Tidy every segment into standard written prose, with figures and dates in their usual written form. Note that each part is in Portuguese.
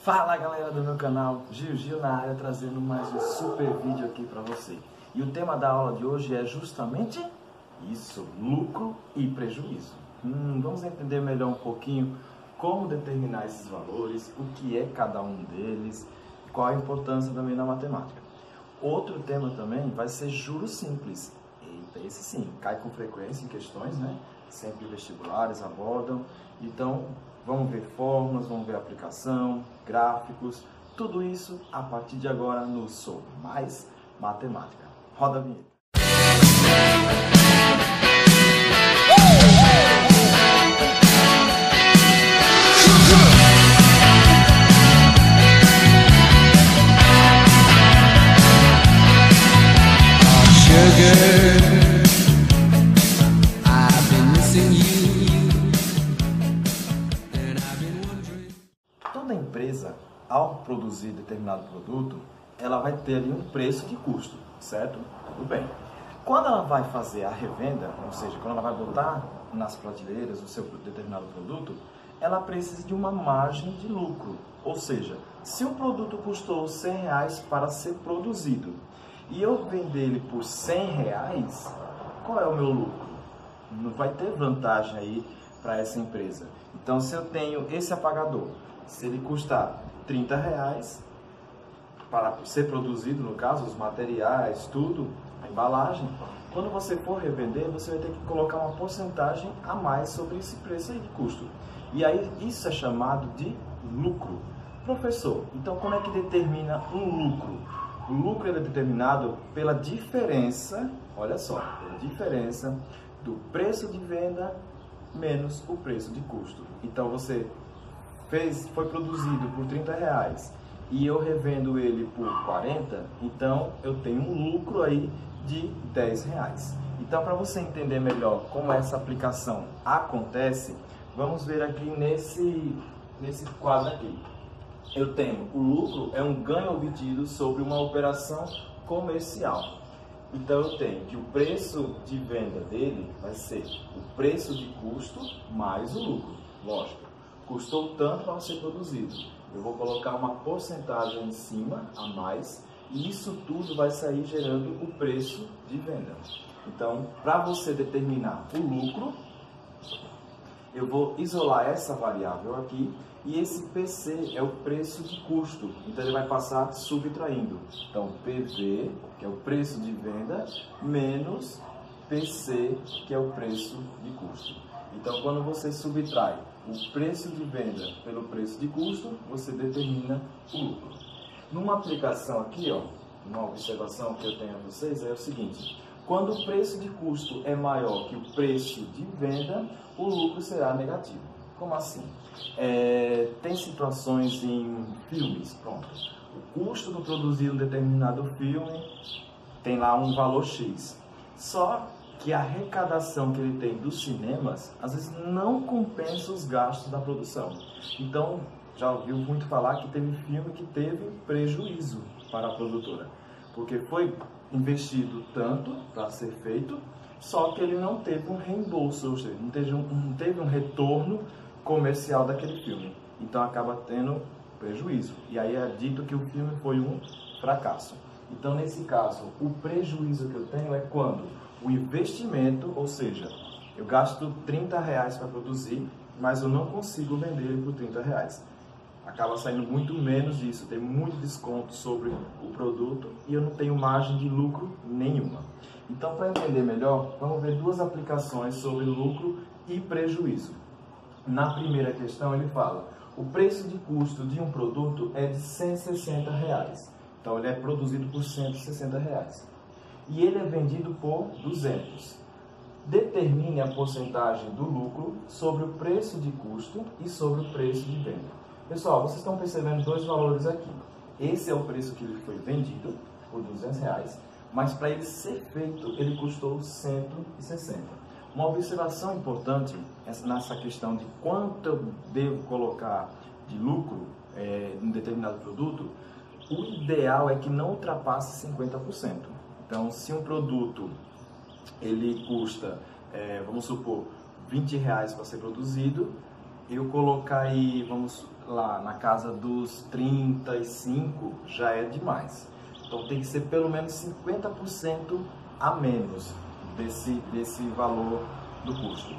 Fala galera do meu canal, Gil na área, trazendo mais um super vídeo aqui para você. E o tema da aula de hoje é justamente isso, lucro e prejuízo. Vamos entender melhor um pouquinho como determinar esses valores, o que é cada um deles, qual a importância também na matemática. Outro tema também vai ser juros simples. Eita, esse sim, cai com frequência em questões, né? Sempre vestibulares abordam. Então, vamos ver fórmulas, vamos ver aplicação, gráficos, tudo isso a partir de agora no Sou Mais Matemática. Roda a vinheta. Toda empresa, ao produzir determinado produto, ela vai ter ali um preço de custo, certo? Tudo bem. Quando ela vai fazer a revenda, ou seja, quando ela vai botar nas prateleiras o seu determinado produto, ela precisa de uma margem de lucro. Ou seja, se o produto custou R$100 para ser produzido e eu vender ele por R$100, qual é o meu lucro? Não vai ter vantagem aí para essa empresa. Então, se eu tenho esse apagador, se ele custar R$30 para ser produzido, no caso, os materiais, tudo, a embalagem, quando você for revender, você vai ter que colocar uma porcentagem a mais sobre esse preço aí de custo. E aí, isso é chamado de lucro. Professor, então como é que determina um lucro? O lucro é determinado pela diferença, olha só, pela diferença do preço de venda menos o preço de custo. Então, você foi produzido por R$30 e eu revendo ele por 40, então eu tenho um lucro aí de R$10. Então, para você entender melhor como essa aplicação acontece, vamos ver aqui nesse quadro aqui. Eu tenho o lucro, é um ganho obtido sobre uma operação comercial. Então, eu tenho que o preço de venda dele vai ser o preço de custo mais o lucro, lógico. Custou tanto para ser produzido. Eu vou colocar uma porcentagem em cima, a mais, e isso tudo vai sair gerando o preço de venda. Então, para você determinar o lucro, eu vou isolar essa variável aqui, e esse PC é o preço de custo. Então, ele vai passar subtraindo. Então, PV, que é o preço de venda, menos PC, que é o preço de custo. Então, quando você subtrai o preço de venda pelo preço de custo, você determina o lucro. Numa aplicação aqui, ó, uma observação que eu tenho a vocês é o seguinte: quando o preço de custo é maior que o preço de venda, o lucro será negativo. Como assim? Tem situações em filmes, pronto. O custo de produzir um determinado filme tem lá um valor X. Só que a arrecadação que ele tem dos cinemas, às vezes não compensa os gastos da produção. Então, já ouviu muito falar que teve filme que teve prejuízo para a produtora, porque foi investido tanto para ser feito, só que ele não teve um reembolso, ou seja, não teve um retorno comercial daquele filme. Então, acaba tendo prejuízo. E aí é dito que o filme foi um fracasso. Então, nesse caso, o prejuízo que eu tenho é quando o investimento, ou seja, eu gasto R$30 para produzir, mas eu não consigo vender ele por R$30. Acaba saindo muito menos disso, tem muito desconto sobre o produto e eu não tenho margem de lucro nenhuma. Então, para entender melhor, vamos ver duas aplicações sobre lucro e prejuízo. Na primeira questão, ele fala: o preço de custo de um produto é de R$160. Então, ele é produzido por R$160. E ele é vendido por 200. Determine a porcentagem do lucro sobre o preço de custo e sobre o preço de venda. Pessoal, vocês estão percebendo dois valores aqui. Esse é o preço que ele foi vendido por R$200, mas para ele ser feito, ele custou 160. Uma observação importante nessa questão de quanto eu devo colocar de lucro em determinado produto, o ideal é que não ultrapasse 50%. Então, se um produto ele custa, vamos supor, R$20 para ser produzido, eu colocar aí, vamos lá, na casa dos 35 já é demais. Então tem que ser pelo menos 50% a menos desse valor do custo.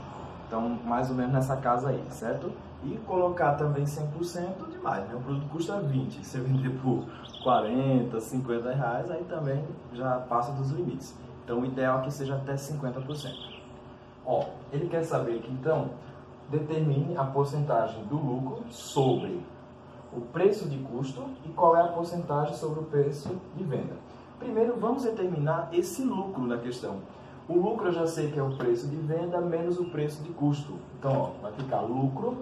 Então, mais ou menos nessa casa aí, certo? E colocar também 100% demais, né? O produto custa 20, se você vender por 40, 50 reais, aí também já passa dos limites. Então, o ideal é que seja até 50%. Ó, ele quer saber que, então, determine a porcentagem do lucro sobre o preço de custo e qual é a porcentagem sobre o preço de venda. Primeiro, vamos determinar esse lucro na questão. O lucro eu já sei que é o preço de venda menos o preço de custo. Então, ó, vai ficar lucro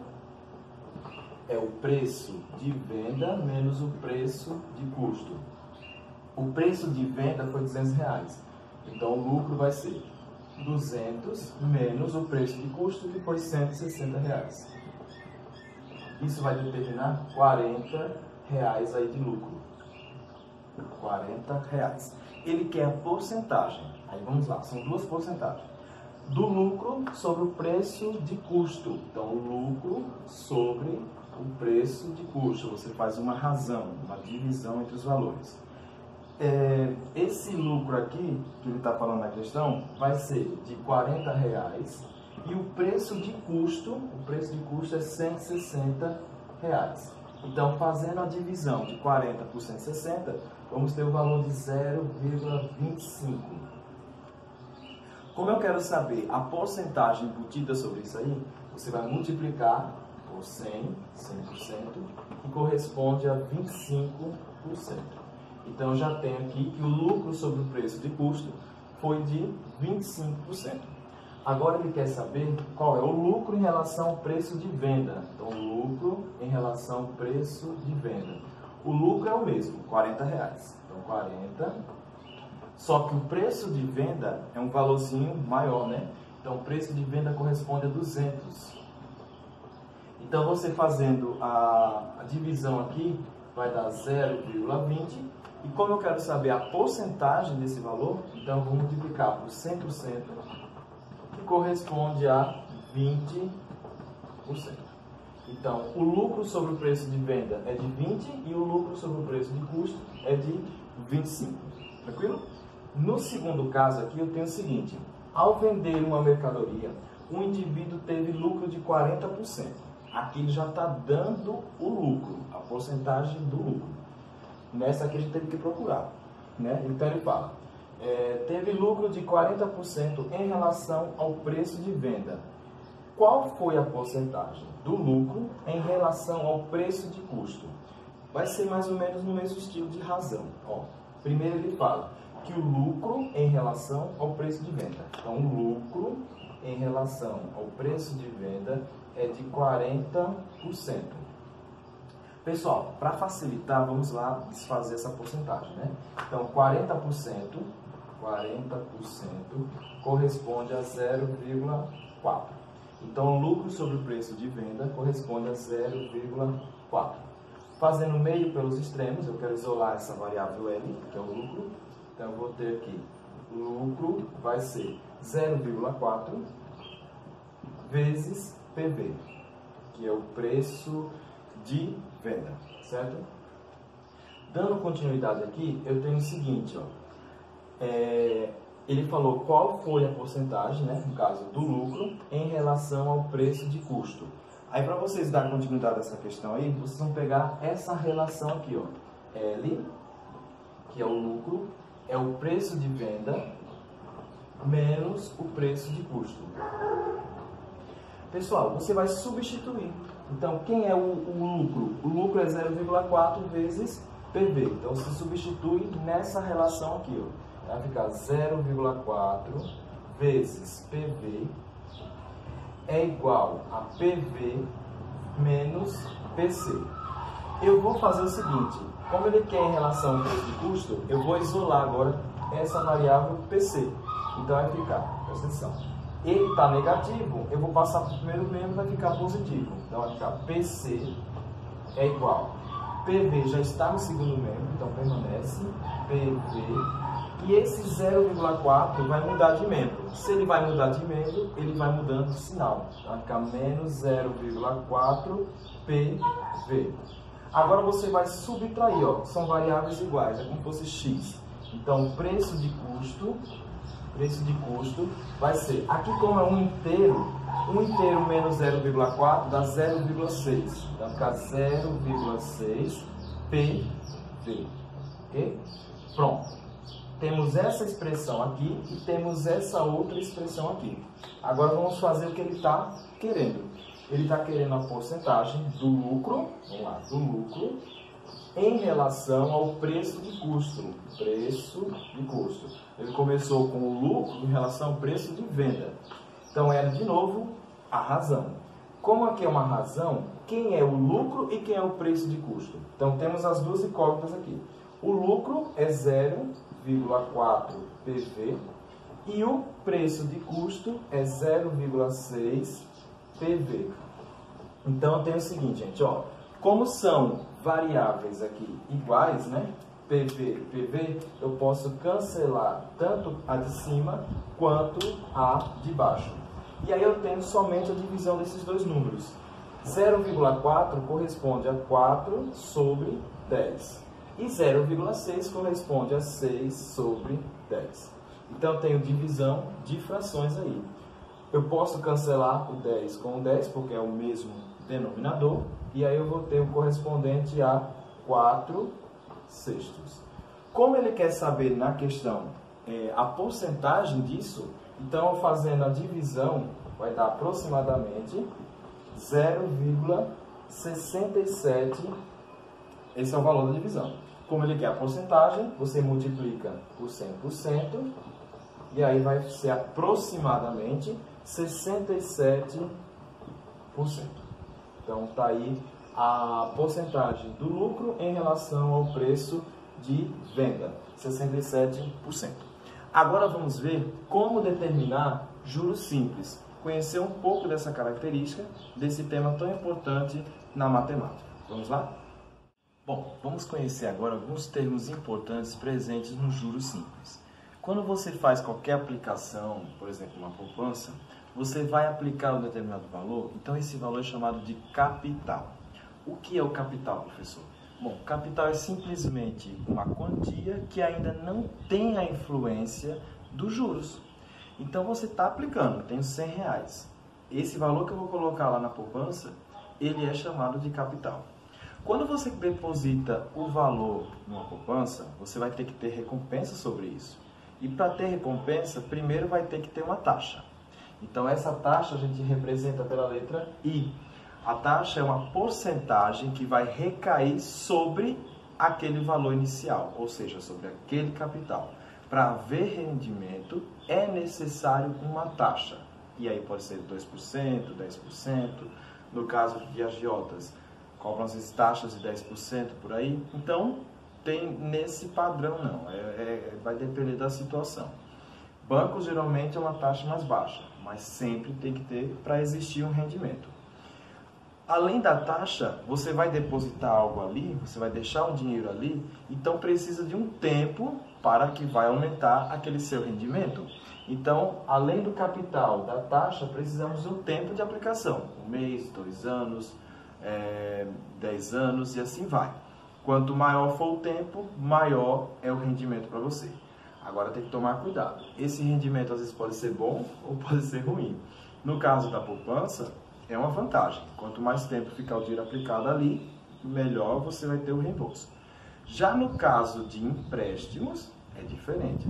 é o preço de venda menos o preço de custo. O preço de venda foi R$200. Então, o lucro vai ser 200 menos o preço de custo, que foi R$160. Isso vai determinar R$40 aí de lucro. R$40. Ele quer a porcentagem. Aí vamos lá, são duas porcentagens. Do lucro sobre o preço de custo. Então, o lucro sobre o preço de custo. Você faz uma razão, uma divisão entre os valores. Esse lucro aqui, que ele está falando na questão, vai ser de R$40 e o preço de custo é R$160. Então, fazendo a divisão de 40 por 160, vamos ter o valor de 0,25. Como eu quero saber a porcentagem embutida sobre isso aí, você vai multiplicar por 100%, que corresponde a 25%. Então, já tenho aqui que o lucro sobre o preço de custo foi de 25%. Agora ele quer saber qual é o lucro em relação ao preço de venda. Então, o lucro em relação ao preço de venda. O lucro é o mesmo, R$40. Então, 40. Só que o preço de venda é um valorzinho maior, né? Então, o preço de venda corresponde a 200. Então, você fazendo a divisão aqui, vai dar 0,20. E como eu quero saber a porcentagem desse valor, então eu vou multiplicar por 100%, que corresponde a 20%. Então, o lucro sobre o preço de venda é de 20% e o lucro sobre o preço de custo é de 25%. Tranquilo? No segundo caso aqui, eu tenho o seguinte. Ao vender uma mercadoria, um indivíduo teve lucro de 40%. Aqui ele já está dando o lucro, a porcentagem do lucro. Nessa aqui a gente teve que procurar, né? Então ele fala, teve lucro de 40% em relação ao preço de venda. Qual foi a porcentagem do lucro em relação ao preço de custo? Vai ser mais ou menos no mesmo estilo de razão. Ó, primeiro ele fala que o lucro em relação ao preço de venda. Então, o lucro em relação ao preço de venda é de 40%. Pessoal, para facilitar, vamos lá desfazer essa porcentagem, né? Então, 40% corresponde a 0,4. Então, o lucro sobre o preço de venda corresponde a 0,4. Fazendo meio pelos extremos, eu quero isolar essa variável L, que é o lucro. Então, eu vou ter aqui, o lucro vai ser 0,4 vezes PV, que é o preço de venda, certo? Dando continuidade aqui, eu tenho o seguinte, ó, ele falou qual foi a porcentagem, né, no caso do lucro, em relação ao preço de custo. Aí, para vocês darem continuidade a essa questão aí, vocês vão pegar essa relação aqui, ó, L, que é o lucro, é o preço de venda menos o preço de custo. Pessoal, você vai substituir. Então, quem é o lucro? O lucro é 0,4 vezes PV. Então, se substitui nessa relação aqui, ó. Vai ficar 0,4 vezes PV é igual a PV menos PC. Eu vou fazer o seguinte, como ele quer em relação ao preço de custo, eu vou isolar agora essa variável PC. Então, vai ficar, presta atenção. Ele está negativo, eu vou passar para o primeiro membro, vai ficar positivo. Então, vai ficar PC é igual. PV já está no segundo membro, então permanece. PV E esse 0,4 vai mudar de membro. Se ele vai mudar de membro, ele vai mudando de sinal. Vai ficar menos 0,4 PV. Agora você vai subtrair, ó, são variáveis iguais, é como se fosse X. Então, o preço de custo vai ser, aqui como é um inteiro menos 0,4 dá 0,6. Então, vai ficar 0,6 PV. Ok? Pronto. Temos essa expressão aqui e temos essa outra expressão aqui. Agora vamos fazer o que ele está querendo. Ele está querendo a porcentagem do lucro, vamos lá, do lucro, em relação ao preço de custo. Preço de custo. Ele começou com o lucro em relação ao preço de venda. Então, era de novo a razão. Como aqui é uma razão, quem é o lucro e quem é o preço de custo? Então, temos as duas incógnitas aqui. O lucro é 0,4 PV e o preço de custo é 0,6 PV. Então, eu tenho o seguinte, gente, ó, como são variáveis aqui iguais, né, PV, PV, eu posso cancelar tanto a de cima quanto a de baixo. E aí eu tenho somente a divisão desses dois números. 0,4 corresponde a 4 sobre 10. E 0,6 corresponde a 6 sobre 10. Então, eu tenho divisão de frações aí. Eu posso cancelar o 10 com o 10, porque é o mesmo denominador. E aí eu vou ter o correspondente a 4/6. Como ele quer saber na questão a porcentagem disso, então, fazendo a divisão, vai dar aproximadamente 0,67. Esse é o valor da divisão. Como ele quer a porcentagem, você multiplica por 100%, e aí vai ser aproximadamente 67%. Então, está aí a porcentagem do lucro em relação ao preço de venda, 67%. Agora vamos ver como determinar juros simples, conhecer um pouco dessa característica, desse tema tão importante na matemática. Vamos lá? Bom, vamos conhecer agora alguns termos importantes presentes no juros simples. Quando você faz qualquer aplicação, por exemplo, uma poupança, você vai aplicar um determinado valor, então esse valor é chamado de capital. O que é o capital, professor? Bom, capital é simplesmente uma quantia que ainda não tem a influência dos juros. Então você está aplicando, tem R$100. Esse valor que eu vou colocar lá na poupança, ele é chamado de capital. Quando você deposita o valor numa poupança, você vai ter que ter recompensa sobre isso. E para ter recompensa, primeiro vai ter que ter uma taxa. Então essa taxa a gente representa pela letra I. A taxa é uma porcentagem que vai recair sobre aquele valor inicial, ou seja, sobre aquele capital. Para haver rendimento, é necessário uma taxa. E aí pode ser 2%, 10%. No caso de agiotas, cobram as taxas de 10% por aí. Então, tem nesse padrão não. Vai depender da situação. Bancos geralmente é uma taxa mais baixa, mas sempre tem que ter para existir um rendimento. Além da taxa, você vai depositar algo ali, você vai deixar um dinheiro ali, então precisa de um tempo para que vai aumentar aquele seu rendimento. Então, além do capital, da taxa, precisamos de um tempo de aplicação. 1 mês, 2 anos, 10 anos e assim vai. Quanto maior for o tempo, maior é o rendimento para você. Agora tem que tomar cuidado. Esse rendimento às vezes pode ser bom ou pode ser ruim. No caso da poupança, é uma vantagem. Quanto mais tempo ficar o dinheiro aplicado ali, melhor você vai ter o reembolso. Já no caso de empréstimos, é diferente.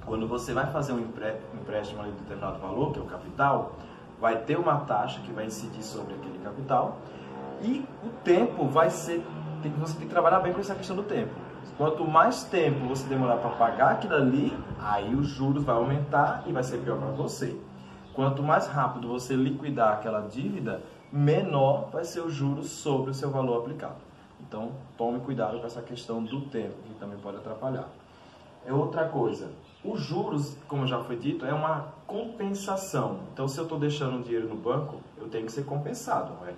Quando você vai fazer um empréstimo de determinado valor, que é o capital, vai ter uma taxa que vai incidir sobre aquele capital e o tempo vai ser... Você tem que trabalhar bem com essa questão do tempo. Quanto mais tempo você demorar para pagar aquilo ali, aí os juros vão aumentar e vai ser pior para você. Quanto mais rápido você liquidar aquela dívida, menor vai ser o juros sobre o seu valor aplicado. Então, tome cuidado com essa questão do tempo, que também pode atrapalhar. É outra coisa. Os juros, como já foi dito, é uma compensação. Então, se eu estou deixando o dinheiro no banco, eu tenho que ser compensado, não é?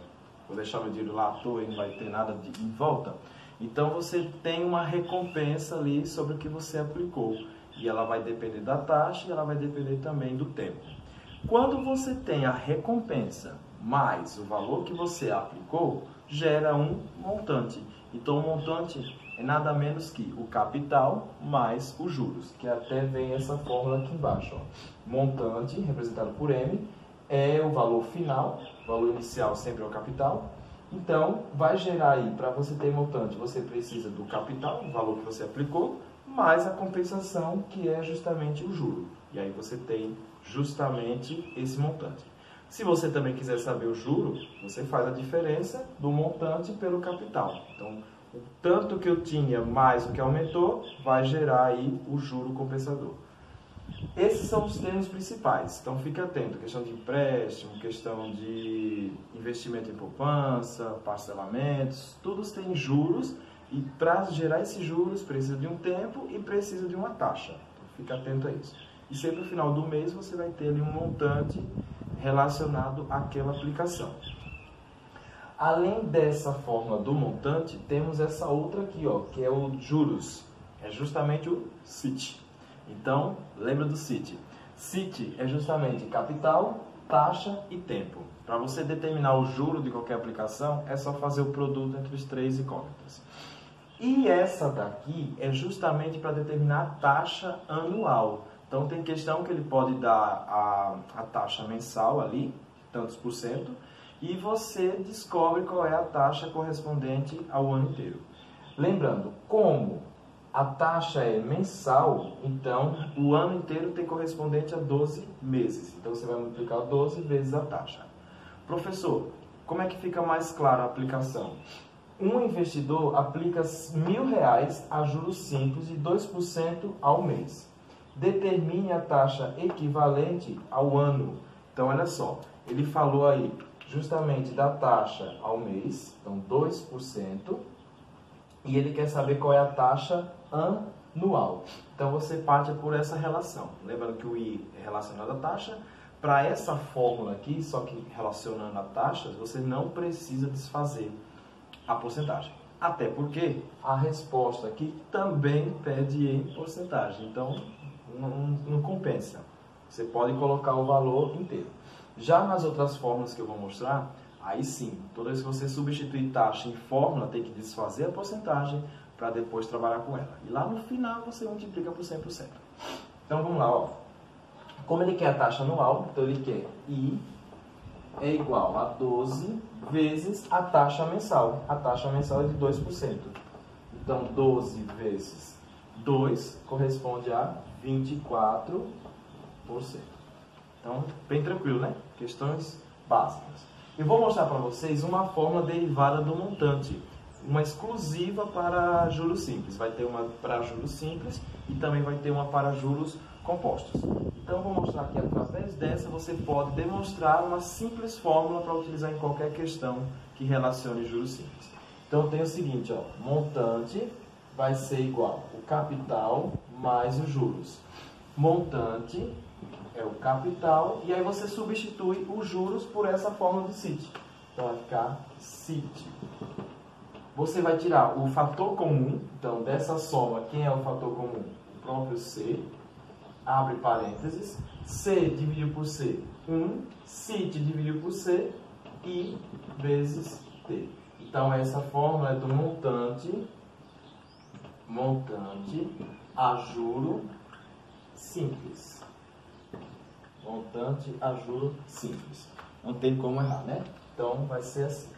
Vou deixar meu dinheiro lá à toa e não vai ter nada em volta. Então, você tem uma recompensa ali sobre o que você aplicou. E ela vai depender da taxa e ela vai depender também do tempo. Quando você tem a recompensa mais o valor que você aplicou, gera um montante. Então, o montante é nada menos que o capital mais os juros, que até vem essa fórmula aqui embaixo. Ó. Montante, representado por M, é o valor final, o valor inicial sempre é o capital. Então, vai gerar aí, para você ter montante, você precisa do capital, o valor que você aplicou, mais a compensação, que é justamente o juro. E aí você tem justamente esse montante. Se você também quiser saber o juro, você faz a diferença do montante pelo capital. Então, o tanto que eu tinha mais o que aumentou, vai gerar aí o juro compensador. Esses são os termos principais, então fique atento, questão de empréstimo, questão de investimento em poupança, parcelamentos, todos têm juros e para gerar esses juros precisa de um tempo e precisa de uma taxa, então fique atento a isso. E sempre no final do mês você vai ter ali um montante relacionado àquela aplicação. Além dessa fórmula do montante, temos essa outra aqui, ó, que é o juros, é justamente o CIT. Então, lembra do CIT. CIT é justamente capital, taxa e tempo. Para você determinar o juro de qualquer aplicação, é só fazer o produto entre os três incógnitas. E essa daqui é justamente para determinar a taxa anual. Então, tem questão que ele pode dar a taxa mensal ali, tantos por cento, e você descobre qual é a taxa correspondente ao ano inteiro. Lembrando, como a taxa é mensal, então o ano inteiro tem correspondente a 12 meses. Então você vai multiplicar 12 vezes a taxa. Professor, como é que fica mais clara a aplicação? Um investidor aplica R$1.000 a juros simples de 2% ao mês. Determine a taxa equivalente ao ano. Então olha só, ele falou aí justamente da taxa ao mês, então 2%, e ele quer saber qual é a taxa anual. Então você parte por essa relação. Lembrando que o I é relacionado à taxa. Para essa fórmula aqui, só que relacionando a taxas, você não precisa desfazer a porcentagem. Até porque a resposta aqui também pede em porcentagem. Então não compensa. Você pode colocar o valor inteiro. Já nas outras fórmulas que eu vou mostrar, aí sim, toda vez que você substituir taxa em fórmula, tem que desfazer a porcentagem para depois trabalhar com ela. E lá no final você multiplica por 100%. Então vamos lá, ó. Como ele quer a taxa anual, então ele quer I é igual a 12 vezes a taxa mensal. A taxa mensal é de 2%. Então 12 vezes 2 corresponde a 24%. Então, bem tranquilo, né? Questões básicas. Eu vou mostrar para vocês uma fórmula derivada do montante, uma exclusiva para juros simples. Vai ter uma para juros simples e também vai ter uma para juros compostos. Então, eu vou mostrar aqui, através dessa, você pode demonstrar uma simples fórmula para utilizar em qualquer questão que relacione juros simples. Então, tem o seguinte, ó, montante vai ser igual o capital mais os juros. Montante é o capital, e aí você substitui os juros por essa fórmula do CIT. Então vai ficar CIT. Você vai tirar o fator comum, então dessa soma, quem é o fator comum? O próprio C, abre parênteses, C dividido por C, 1, CIT dividido por C, I vezes T. Então essa fórmula é do montante a juro simples. Montante a juro simples. Não tem como errar, né? Então vai ser assim.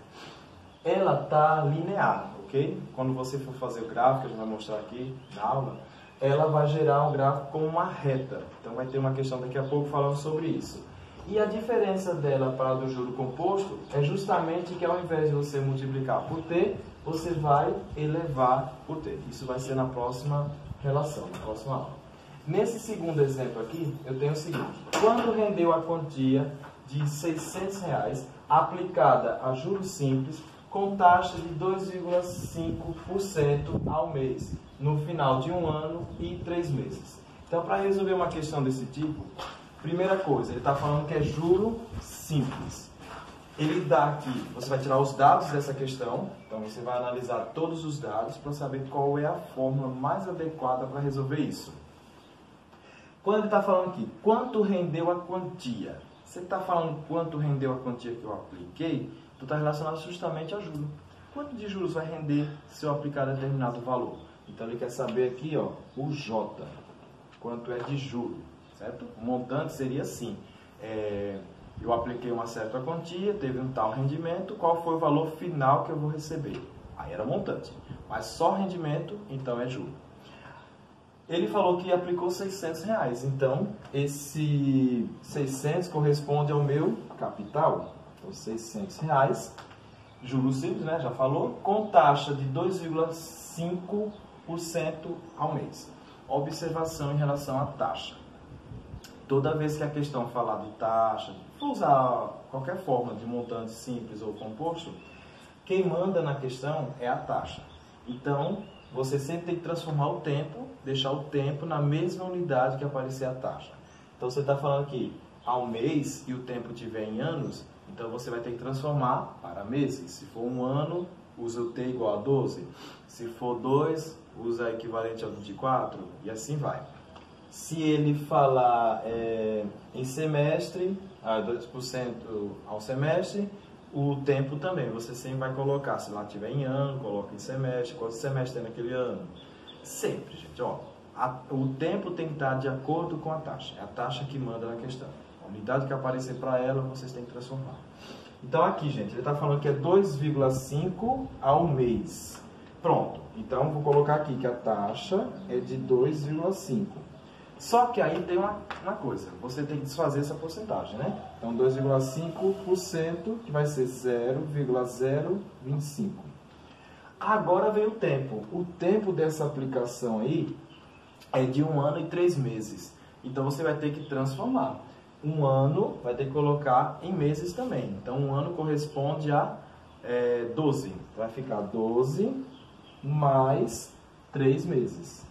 Ela está linear, ok? Quando você for fazer o gráfico, a gente vai mostrar aqui na aula, ela vai gerar um gráfico como uma reta. Então vai ter uma questão daqui a pouco falando sobre isso. E a diferença dela para a do juro composto é justamente que ao invés de você multiplicar por T, você vai elevar por T. Isso vai ser na próxima relação, na próxima aula. Nesse segundo exemplo aqui, eu tenho o seguinte. Quando rendeu a quantia de R$600 aplicada a juros simples com taxa de 2,5% ao mês, no final de um ano e 3 meses. Então, para resolver uma questão desse tipo, primeira coisa, ele está falando que é juro simples. Ele dá aqui, você vai tirar os dados dessa questão, então você vai analisar todos os dados para saber qual é a fórmula mais adequada para resolver isso. Quando ele está falando aqui, quanto rendeu a quantia? Se ele está falando quanto rendeu a quantia que eu apliquei, tu está relacionado justamente a juros. Quanto de juros vai render se eu aplicar determinado valor? Então ele quer saber aqui, ó, o J, quanto é de juro, certo? O montante seria assim, eu apliquei uma certa quantia, teve um tal rendimento, qual foi o valor final que eu vou receber? Aí era montante, mas só rendimento, então é juro. Ele falou que aplicou R$600, então esse 600 corresponde ao meu capital, então R$600, juros simples, né, já falou, com taxa de 2,5% ao mês. Observação em relação à taxa. Toda vez que a questão falar de taxa, vou usar qualquer forma de montante simples ou composto, quem manda na questão é a taxa. Então, você sempre tem que transformar o tempo, deixar o tempo na mesma unidade que aparecer a taxa. Então, você está falando aqui ao mês e o tempo estiver em anos, então você vai ter que transformar para meses. Se for um ano, usa o T igual a 12. Se for 2, usa equivalente a 24 e assim vai. Se ele falar em semestre, 2% ao semestre, o tempo também, você sempre vai colocar, se lá tiver em ano, coloca em semestre, quanto semestre tem naquele ano. Sempre, gente, ó, o tempo tem que estar de acordo com a taxa, é a taxa que manda na questão. A unidade que aparecer para ela, vocês têm que transformar. Então aqui, gente, ele está falando que é 2,5 ao mês. Pronto, então vou colocar aqui que a taxa é de 2,5. Só que aí tem uma coisa, você tem que desfazer essa porcentagem, né? Então 2,5%, que vai ser 0,025. Agora vem o tempo. O tempo dessa aplicação aí é de 1 ano e 3 meses. Então você vai ter que transformar. 1 ano vai ter que colocar em meses também. Então 1 ano corresponde a 12. Vai ficar 12 mais 3 meses.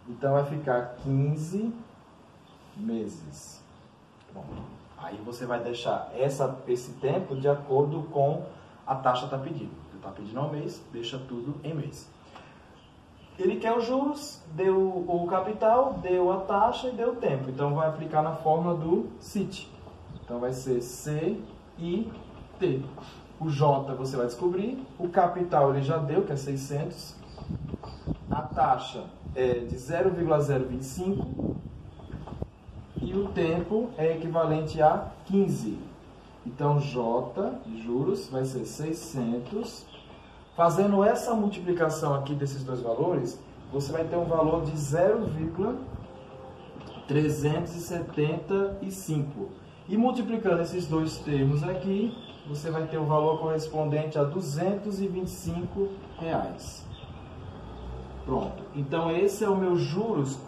Então vai ficar 15 meses. Pronto. Aí você vai deixar esse tempo de acordo com a taxa que está pedindo. Ele está pedindo ao mês, deixa tudo em mês. Ele quer os juros, deu o capital, deu a taxa e deu o tempo. Então vai aplicar na forma do CIT. Então vai ser C e T. O J você vai descobrir. O capital ele já deu, que é 600. A taxa é de 0,025 e o tempo é equivalente a 15. Então, J de juros vai ser 600. Fazendo essa multiplicação aqui desses dois valores, você vai ter um valor de 0,375. E multiplicando esses dois termos aqui, você vai ter o valor correspondente a R$225. Pronto. Então, esse é o meu juros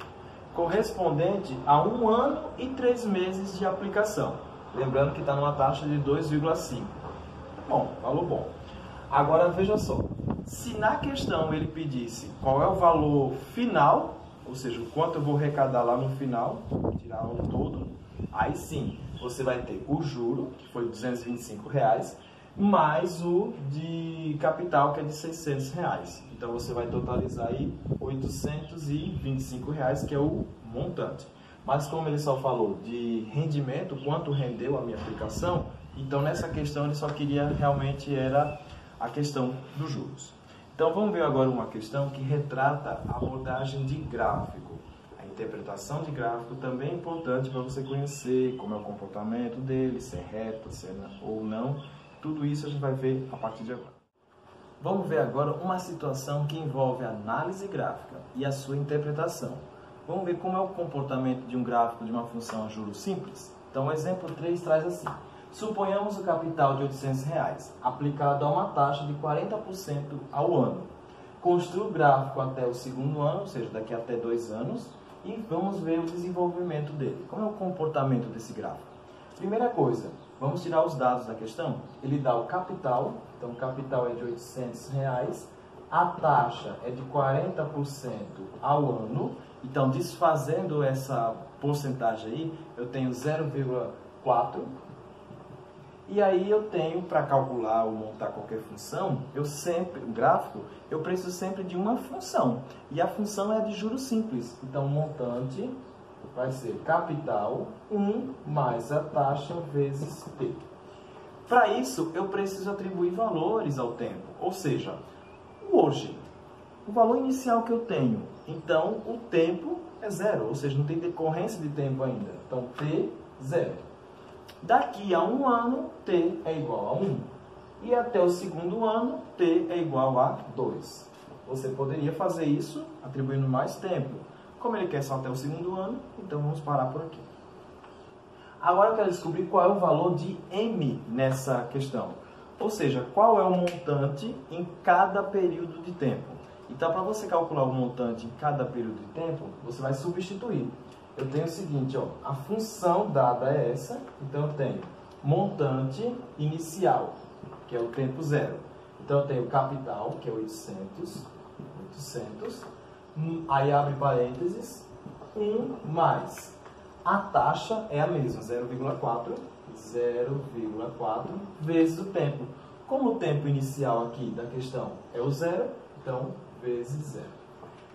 correspondente a 1 ano e 3 meses de aplicação. Lembrando que está numa taxa de 2,5. Bom, valor bom. Agora, veja só. Se na questão ele pedisse qual é o valor final, ou seja, o quanto eu vou arrecadar lá no final, tirar o todo, aí sim, você vai ter o juro, que foi R$225, mais o de capital, que é de R$600. Então, você vai totalizar aí R$825, que é o montante. Mas como ele só falou de rendimento, quanto rendeu a minha aplicação, então nessa questão ele só queria realmente era a questão dos juros. Então, vamos ver agora uma questão que retrata a abordagem de gráfico. A interpretação de gráfico também é importante para você conhecer como é o comportamento dele, se é reto, se é ou não. Tudo isso a gente vai ver a partir de agora. Vamos ver agora uma situação que envolve a análise gráfica e a sua interpretação. Vamos ver como é o comportamento de um gráfico de uma função a juros simples. Então, o exemplo 3 traz assim. Suponhamos o capital de R$800, aplicado a uma taxa de 40% ao ano. Construa o gráfico até o segundo ano, ou seja, daqui até 2 anos, e vamos ver o desenvolvimento dele. Como é o comportamento desse gráfico? Primeira coisa, vamos tirar os dados da questão. Ele dá o capital, então o capital é de R$800, a taxa é de 40% ao ano, então desfazendo essa porcentagem aí, eu tenho 0,4. E aí eu tenho, para calcular ou montar qualquer função, o gráfico, eu preciso sempre de uma função. E a função é de juros simples. Então, montante vai ser capital 1 mais a taxa vezes T. Para isso, eu preciso atribuir valores ao tempo, ou seja, hoje, o valor inicial que eu tenho, então o tempo é 0, ou seja, não tem decorrência de tempo ainda, então T, 0. Daqui a um ano, T é igual a 1, e até o segundo ano, T é igual a 2. Você poderia fazer isso atribuindo mais tempo. Como ele quer só até o segundo ano, então vamos parar por aqui. Agora eu quero descobrir qual é o valor de M nessa questão. Ou seja, qual é o montante em cada período de tempo. Então, para você calcular o montante em cada período de tempo, você vai substituir. Eu tenho o seguinte, ó, a função dada é essa, então eu tenho montante inicial, que é o tempo 0. Então eu tenho capital, que é 800, aí abre parênteses, 1 mais. A taxa é a mesma, 0,4 vezes o tempo. Como o tempo inicial aqui da questão é o 0, então vezes 0.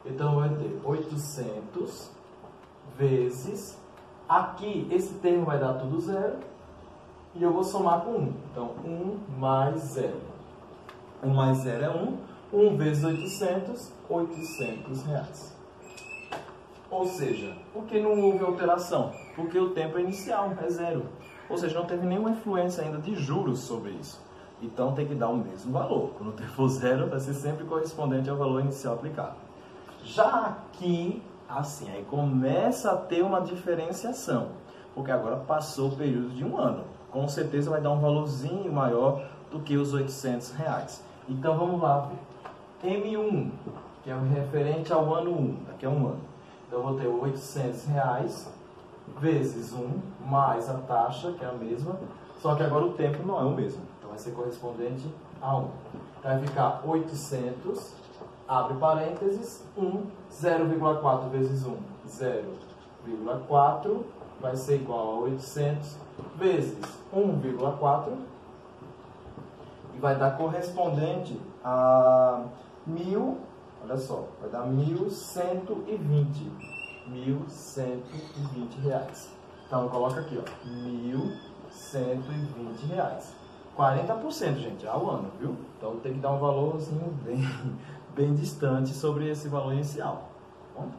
Então vai ter 800 vezes, aqui esse termo vai dar tudo 0, e eu vou somar com 1. Então 1 mais 0. 1 mais 0 é 1, 1 vezes 800, 800 reais. Ou seja, por que não houve alteração? Porque o tempo inicial é 0. Ou seja, não teve nenhuma influência ainda de juros sobre isso. Então tem que dar o mesmo valor. Quando o tempo for 0, vai ser sempre correspondente ao valor inicial aplicado. Já aqui, assim, aí começa a ter uma diferenciação. Porque agora passou o período de um ano. Com certeza vai dar um valorzinho maior do que os 800 reais. Então vamos lá ver. M1, que é o referente ao ano 1, daqui a um ano. Então eu vou ter 800 reais vezes 1 mais a taxa, que é a mesma, só que agora o tempo não é o mesmo. Então vai ser correspondente a 1. Então vai ficar 800, abre parênteses, 1, 0,4 vezes 1, 0,4, vai ser igual a 800 vezes 1,4, e vai dar correspondente a 1.000, olha só, vai dar 1.120 reais. Então coloca aqui, ó, 1.120 reais. 40%, gente, ao ano, viu? Então tem que dar um valorzinho bem distante sobre esse valor inicial. Tá bom?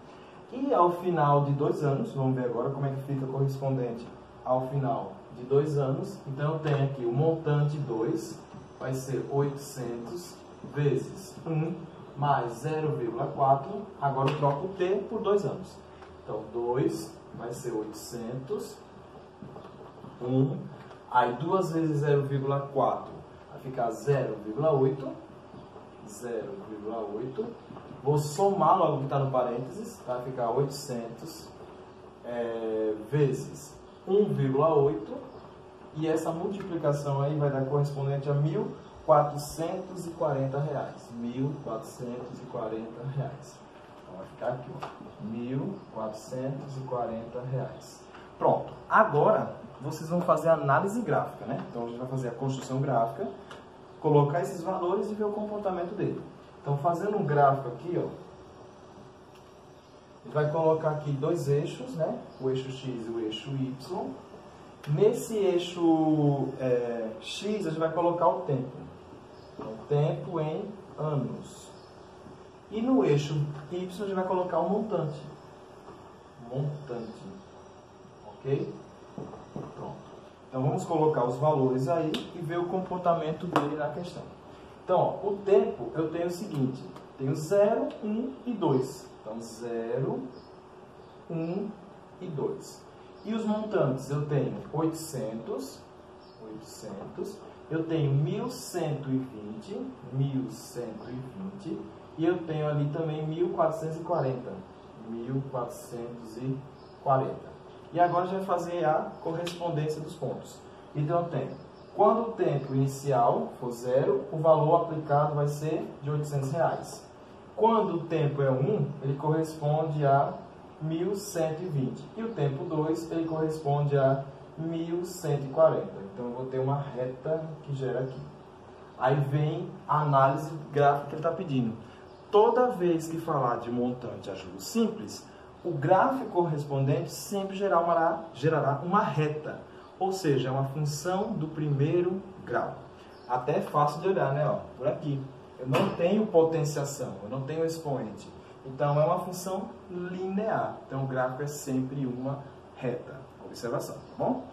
E ao final de 2 anos, vamos ver agora como é que fica correspondente ao final de 2 anos. Então eu tenho aqui o montante 2, vai ser 800 vezes 1 mais 0,4. Agora eu troco o T por 2 anos. Então 2 vai ser 800, 1, aí 2 vezes 0,4 vai ficar 0,8, vou somar logo o que está no parênteses, vai ficar 800 vezes 1,8, e essa multiplicação aí vai dar correspondente a 1.440 reais. 1.440 reais. Então vai ficar aqui, ó, 1.440 reais. Pronto. Agora vocês vão fazer a análise gráfica, né? Então a gente vai fazer a construção gráfica, colocar esses valores e ver o comportamento dele. Então fazendo um gráfico aqui, ó, a gente vai colocar aqui 2 eixos, né? O eixo X e o eixo Y. Nesse eixo X a gente vai colocar o tempo. Então, tempo em anos. E no eixo Y a gente vai colocar o montante. Ok? Pronto. Então vamos colocar os valores aí e ver o comportamento dele na questão. Então, ó, o tempo eu tenho o seguinte. Tenho 0, 1 e 2. Então 0, 1 e 2. E os montantes eu tenho 800, eu tenho 1.120, e eu tenho ali também 1.440. E agora a gente vai fazer a correspondência dos pontos. Então eu tenho, quando o tempo inicial for 0, o valor aplicado vai ser de 800 reais. Quando o tempo é 1, ele corresponde a 1.120. E o tempo 2, ele corresponde a 1.140. Então, eu vou ter uma reta que gera aqui. Aí vem a análise gráfica que ele está pedindo. Toda vez que falar de montante a juros simples, o gráfico correspondente sempre gerará uma reta, ou seja, é uma função do primeiro grau. Até é fácil de olhar, né? Ó, por aqui. Eu não tenho potenciação, eu não tenho expoente. Então, é uma função linear. Então, o gráfico é sempre uma reta. Observação, tá bom?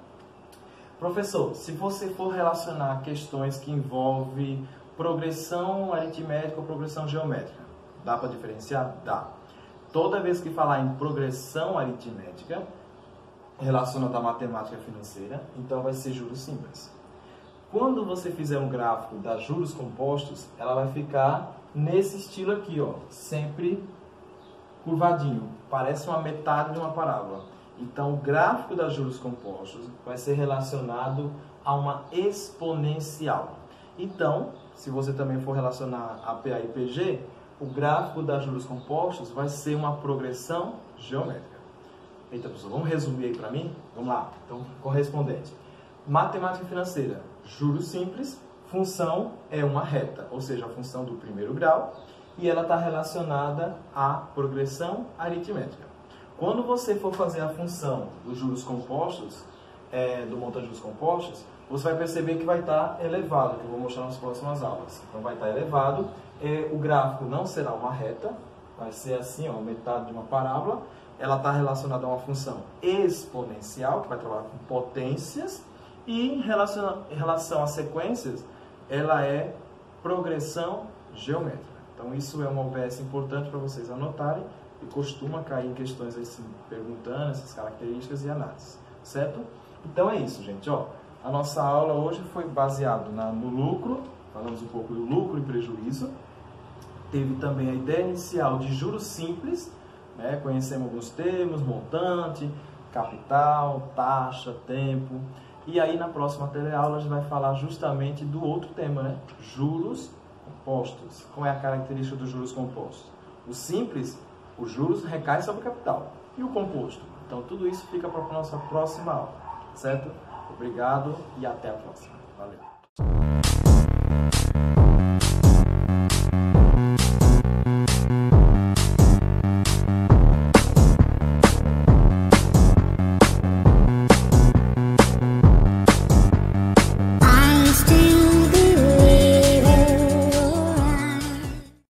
Professor, se você for relacionar questões que envolvem progressão aritmética ou progressão geométrica, dá para diferenciar? Dá. Toda vez que falar em progressão aritmética, relacionada à matemática financeira, então vai ser juros simples. Quando você fizer um gráfico das juros compostos, ela vai ficar nesse estilo aqui, ó, sempre curvadinho, parece uma metade de uma parábola. Então, o gráfico das juros compostos vai ser relacionado a uma exponencial. Então, se você também for relacionar a PA e PG, o gráfico das juros compostos vai ser uma progressão geométrica. Eita, pessoal, vamos resumir aí para mim? Vamos lá. Então, correspondente. Matemática financeira, juros simples, função é uma reta, ou seja, a função do primeiro grau, e ela está relacionada à progressão aritmética. Quando você for fazer a função dos juros compostos, do montante de juros compostos, você vai perceber que vai estar elevado, que eu vou mostrar nas próximas aulas. Então vai estar elevado, o gráfico não será uma reta, vai ser assim, ó, metade de uma parábola. Ela está relacionada a uma função exponencial, que vai trabalhar com potências, e em relação às sequências, ela é progressão geométrica. Então isso é uma OBS importante para vocês anotarem, e costuma cair em questões assim, perguntando essas características e análises, certo? Então é isso, gente, ó. A nossa aula hoje foi baseada no lucro, falamos um pouco do lucro e prejuízo. Teve também a ideia inicial de juros simples, né? Conhecemos alguns termos, montante, capital, taxa, tempo. E aí na próxima teleaula a gente vai falar justamente do outro tema, né? Juros compostos. Qual é a característica dos juros compostos? O simples, os juros recaem sobre o capital. E o composto? Então tudo isso fica para a nossa próxima aula, certo? Obrigado e até a próxima. Valeu!